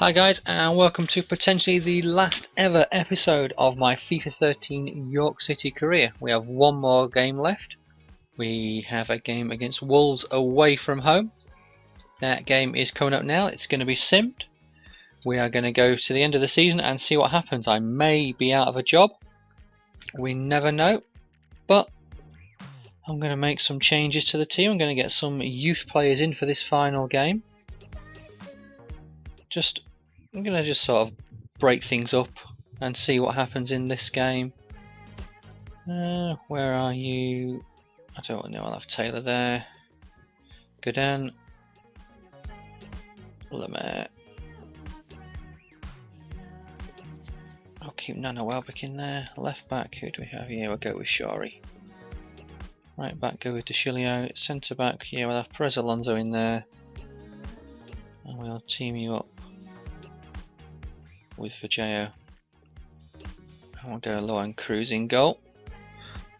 Hi guys, and welcome to potentially the last ever episode of my FIFA 13 York City career. We have one more game left. We have a game against Wolves away from home. That game is coming up now. It's going to be simmed. We are going to go to the end of the season and see what happens. I may be out of a job. We never know. But I'm going to make some changes to the team. I'm going to get some youth players in for this final game. I'm going to just sort of break things up and see what happens in this game. Where are you? I don't know. I'll have Taylor there. Gooden. Lemaire. I'll keep Nana Welbeck in there. Left back, who do we have here? We'll go with Shari. Right back, go with DeCilio. Centre back, yeah, we'll have Perez Alonso in there. And we'll team you up with Vijeo. And we'll go Loan Cruz in goal.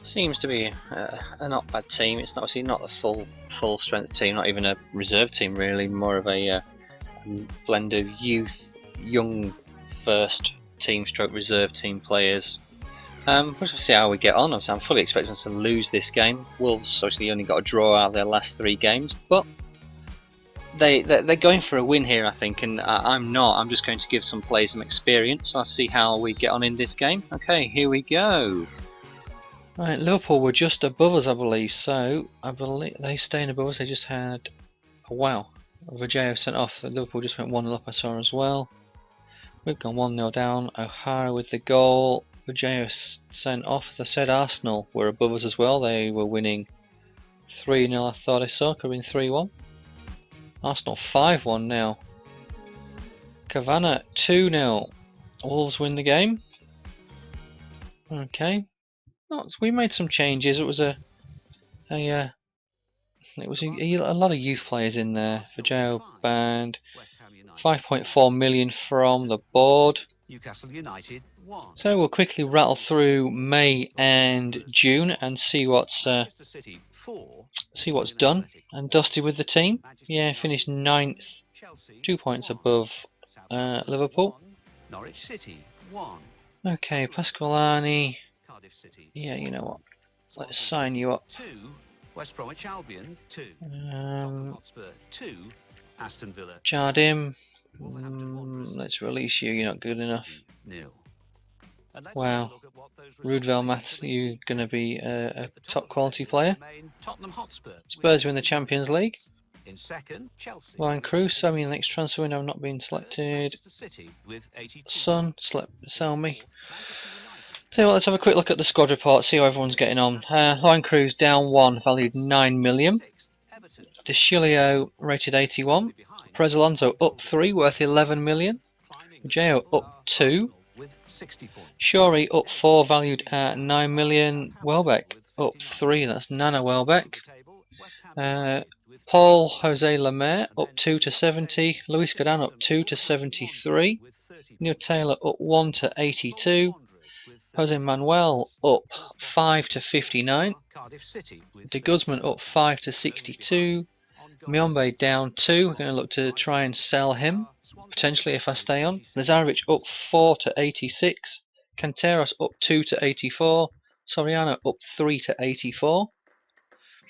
Seems to be a not bad team. It's obviously not the full strength team, not even a reserve team really, more of a blend of youth, young first team stroke reserve team players. We'll see how we get on. Obviously, I'm fully expecting us to lose this game. Wolves obviously only got a draw out of their last 3 games, but they're going for a win here, I think, and I'm not. I'm just going to give some players some experience. So I'll see how we get on in this game. Okay, here we go. Right, Liverpool were just above us, I believe. So I believe they staying above us. They just had wow, Vijeo sent off. Liverpool just went 1-0 up. I saw as well. We've gone 1-0 down. O'Hara with the goal. Vijeo sent off. As I said, Arsenal were above us as well. They were winning 3-0. I thought I saw. Could have been 3-1. Arsenal 5-1 now. Cavana 2-0. Wolves win the game. Okay. So we made some changes. It was a lot of youth players in there. Vijeo banned. 5.4 million from the board. Newcastle United 1. So we'll quickly rattle through May and June and see what's done and dusted with the team. Yeah, finished 9th, 2 points above Liverpool. Norwich City 1. Okay, Pasqualani. Yeah, you know what? Let's sign you up. 2. West Bromwich Albion 2. Hotspur 2. Aston Villa. Jardim. Let's release you. You're not good enough. Wow. Rudvel Matt, you're going to be a top quality player. Spurs win the Champions League. Loan Cruz, sell me in the next transfer window. I've not been selected. Son, sell me. So let's have a quick look at the squad report, see how everyone's getting on. Loan Cruz down 1, valued 9 million. DeCilio rated 81. Perez Alonso up 3, worth 11 million. Vijeo up 2. Shari up 4, valued at 9 million. Welbeck up 3, that's Nana Welbeck. Paul Jose Lemaire up 2 to 70. Luis Gooden up 2 to 73. Neil Taylor up 1 to 82. Jose Manuel up 5 to 59. De Guzman up 5 to 62. Miombe down 2. We're going to look to try and sell him, potentially if I stay on. Lazarevic up 4 to 86. Canteros up 2 to 84. Soriano up 3 to 84.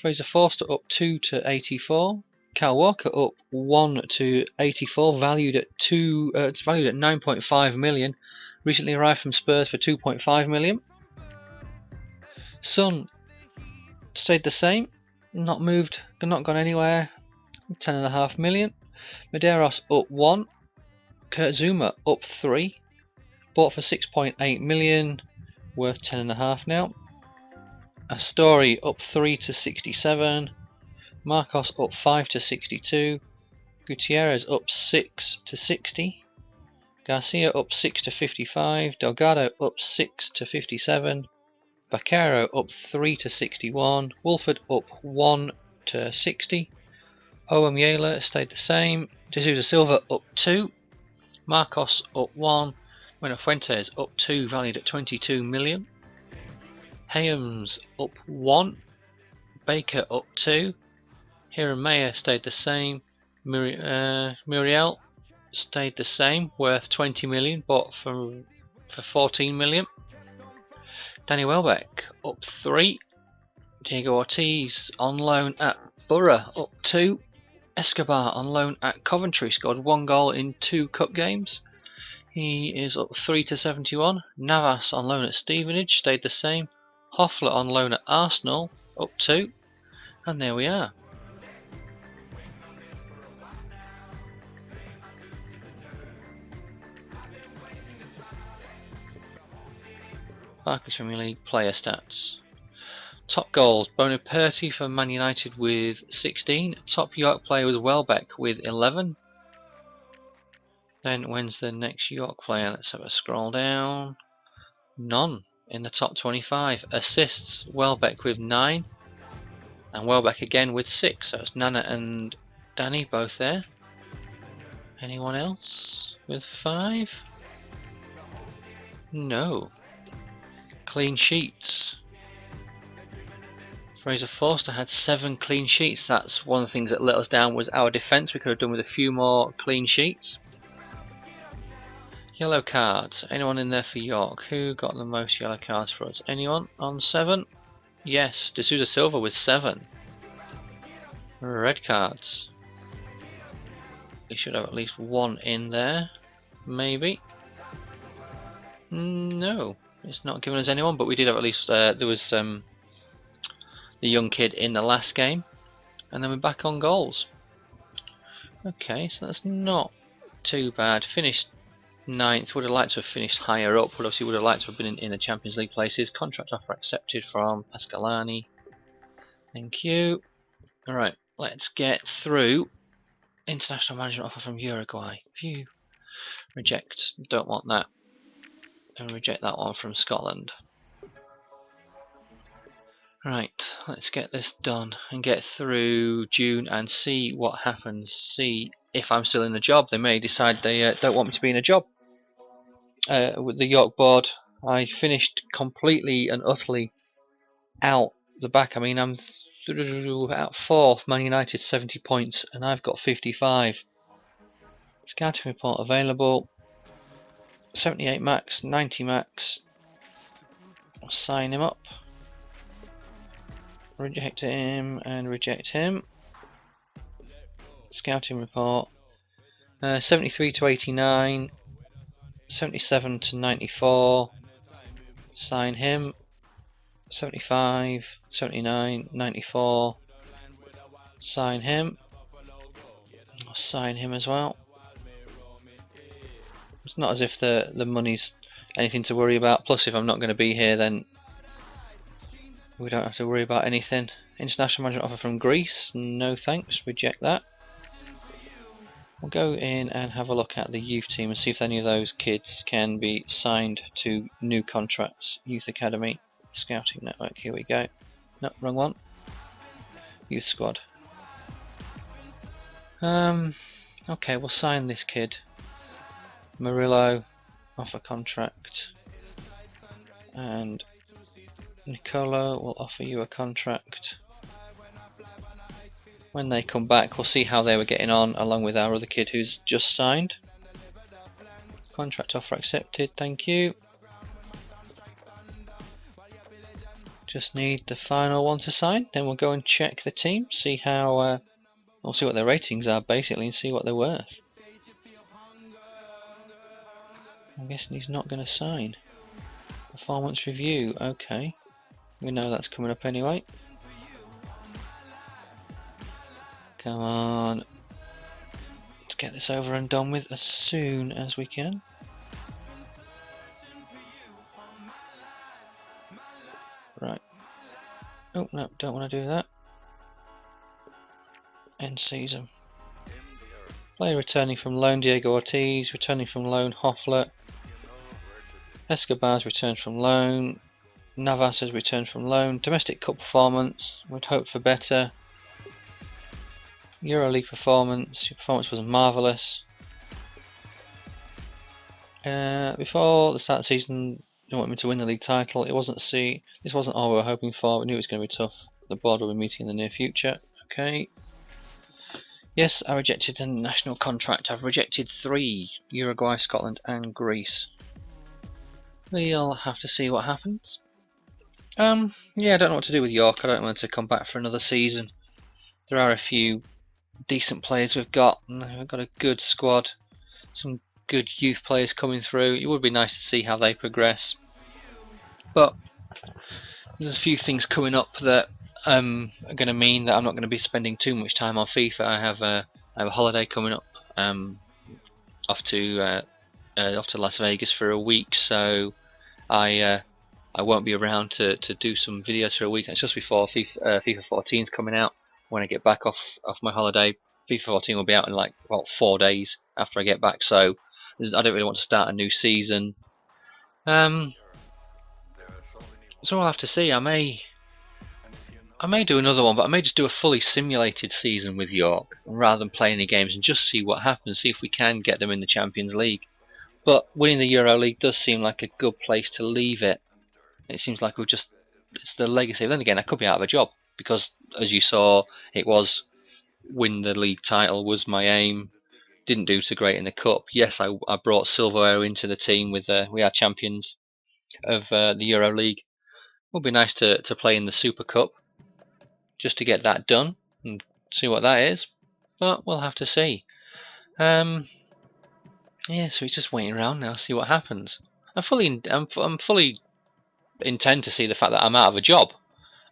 Fraser Forster up 2 to 84. Kyle Walker up 1 to 84, valued at 9.5 million. Recently arrived from Spurs for 2.5 million. Son stayed the same, not moved, not gone anywhere. 10.5 million. Medeiros up 1. Kurt Zuma up 3. Bought for 6.8 million, worth 10.5 now. Astori up 3 to 67. Marcos up 5 to 62. Gutierrez up 6 to 60. Garcia up 6 to 55. Delgado up 6 to 57. Baccaro up 3 to 61. Wolford up 1 to 60. Oamyela stayed the same. De Sousa Silva up 2. Marcos up 1. Bueno Fuentes up 2, valued at 22 million. Hayams up 1. Baker up 2. Hiram Mayer stayed the same. Muriel stayed the same, worth 20 million, bought for 14 million. Danny Welbeck up 3. Diego Ortiz on loan at Borough up 2. Escobar on loan at Coventry scored 1 goal in 2 cup games. He is up 3 to 71. Navas on loan at Stevenage stayed the same. Hoffler on loan at Arsenal up 2. And there we are. Barclays Premier League player stats. Top goals, Bonaperti for Man United with 16. Top York player was Welbeck with 11. Then when's the next York player? Let's have a scroll down. None in the top 25. Assists, Welbeck with 9. And Welbeck again with 6. So it's Nana and Danny both there. Anyone else with 5? No. Clean sheets. Fraser Forster had 7 clean sheets. That's one of the things that let us down was our defence. We could have done with a few more clean sheets. Yellow cards. Anyone in there for York? Who got the most yellow cards for us? Anyone on 7? Yes, D'Souza Silva with 7. Red cards. We should have at least 1 in there. Maybe. No, it's not giving us anyone, but we did have at least, there was the young kid in the last game. And then we're back on goals. Okay, so that's not too bad. Finished 9th, would have liked to have finished higher up, but obviously would have liked to have been in the Champions League places. Contract offer accepted from Pascalani. Thank you. Alright, let's get through. International management offer from Uruguay. Phew. Reject, don't want that. And reject that one from Scotland. Right, let's get this done and get through June and see what happens. See if I'm still in the job. They may decide they don't want me to be in a job. With the York board, I finished completely and utterly out the back. I mean, I'm out 4th, Man United 70 points, and I've got 55. Scouting report available. 78 max, 90 max. I'll sign him up. Reject him and reject him. Scouting report. 73 to 89. 77 to 94. Sign him. 75, 79, 94. Sign him. I'll sign him as well. It's not as if the money's anything to worry about. Plus, if I'm not going to be here, then we don't have to worry about anything. International management offer from Greece. No thanks. Reject that. We'll go in and have a look at the youth team and see if any of those kids can be signed to new contracts. Youth Academy. Scouting network. Here we go. No, wrong one. Youth squad. Okay, we'll sign this kid. Murillo. Offer contract. And Nicola will offer you a contract. When they come back, we'll see how they were getting on along with our other kid who's just signed. Contract offer accepted, thank you. Just need the final one to sign, then we'll go and check the team, see how, we'll see what their ratings are basically and see what they're worth. I'm guessing he's not going to sign. Performance review, okay. We know that's coming up anyway. Come on. Let's get this over and done with as soon as we can. Right. Oh, no, don't want to do that. End season. Player returning from loan, Diego Ortiz. Returning from loan, Hoffler. Escobar's returned from loan. Navas has returned from loan. Domestic Cup performance. We'd hope for better. EuroLeague performance. Your performance was marvellous. Before the start of the season, they wanted me to win the league title. This wasn't all we were hoping for. We knew it was going to be tough. The board will be meeting in the near future. Okay. Yes, I rejected the national contract. I've rejected 3: Uruguay, Scotland and Greece. We'll have to see what happens. Yeah, I don't know what to do with York. I don't want to come back for another season. There are a few decent players we've got. We've got a good squad. Some good youth players coming through. It would be nice to see how they progress. But there's a few things coming up that are going to mean that I'm not going to be spending too much time on FIFA. I have a holiday coming up, off to Las Vegas for a week, so I won't be around to do some videos for a week. It's just before FIFA 14 is coming out. When I get back off my holiday, FIFA 14 will be out in like about 4 days after I get back. So I don't really want to start a new season. So I'll have to see. I may do another one, but I may just do a fully simulated season with York rather than play any games and just see what happens. See if we can get them in the Champions League. But winning the Euro League does seem like a good place to leave it. It seems like it's the legacy. Then again, I could be out of a job because, as you saw, it was win the league title was my aim. Didn't do so great in the cup. Yes, I brought silverware into the team with we are champions of the Euro League. It would be nice to play in the Super Cup just to get that done and see what that is. But we'll have to see. Yeah, so he's just waiting around now, see what happens. I'm fully intend to see the fact that I'm out of a job.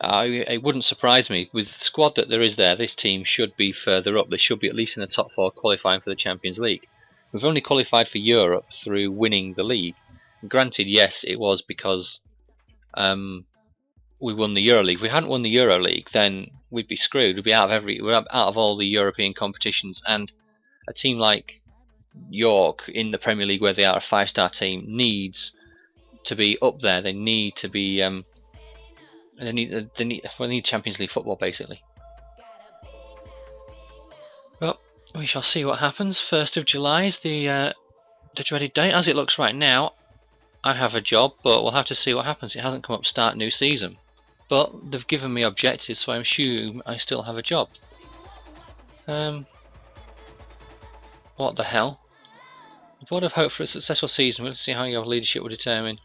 It wouldn't surprise me with the squad that there is there. This team should be further up. They should be at least in the top 4 qualifying for the Champions League. We've only qualified for Europe through winning the league. Granted, yes, it was because we won the Euro League. If we hadn't won the Euro League, then we'd be screwed. We'd be out of all the European competitions. And a team like York in the Premier League, where they are a 5-star team, needs to be up there. They need to be. They need Champions League football basically. Well, we shall see what happens. 1st of July is the dreaded date. As it looks right now, I have a job, but we'll have to see what happens. It hasn't come up start new season, but they've given me objectives, so I assume I still have a job. What the hell? The board have hope for a successful season. We'll see how your leadership will determine.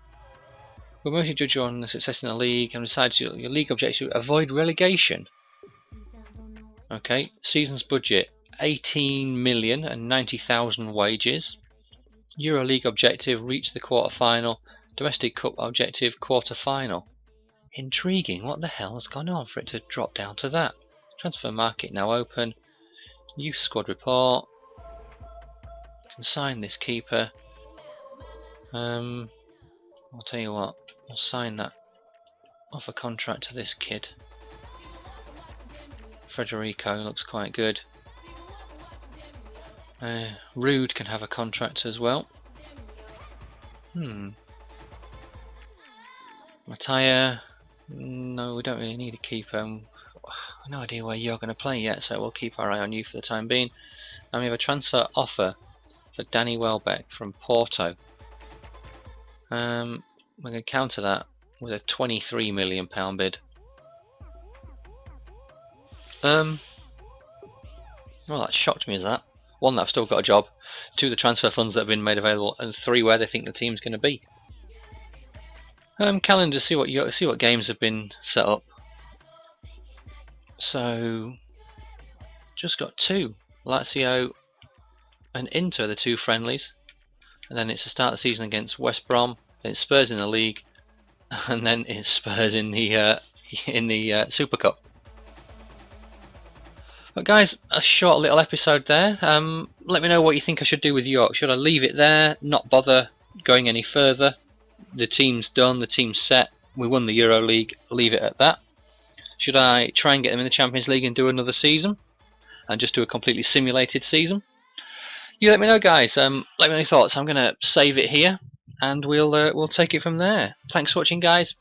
We'll mostly judge you on the success in the league and decide your league objective: avoid relegation. Okay, season's budget 18,090,000 wages. Euro League objective: reach the quarter final. Domestic Cup objective: quarter final. Intriguing. What the hell has gone on for it to drop down to that? Transfer market now open. Youth squad report. Can sign this keeper. I'll tell you what. I'll sign that offer contract to this kid. Federico looks quite good. Rude can have a contract as well. Mattia, no, we don't really need a keeper. I've no idea where you're going to play yet, so we'll keep our eye on you for the time being. And we have a transfer offer for Danny Welbeck from Porto. We're going to counter that with a £23 million bid. Well, that shocked me as that. 1, that I've still got a job. 2, the transfer funds that have been made available, and 3, where they think the team's going to be. Calendar, see what games have been set up. So, just got 2. Lazio and Inter, the 2 friendlies, and then it's the start of the season against West Brom. Then it's Spurs in the league, and then it's Spurs in the Super Cup. But guys, a short little episode there. Let me know what you think I should do with York. Should I leave it there, not bother going any further? The team's done, the team's set. We won the Euro League, leave it at that. Should I try and get them in the Champions League and do another season? And just do a completely simulated season? You let me know, guys. Let me know your thoughts. I'm going to save it here, and we'll take it from there. Thanks for watching, guys.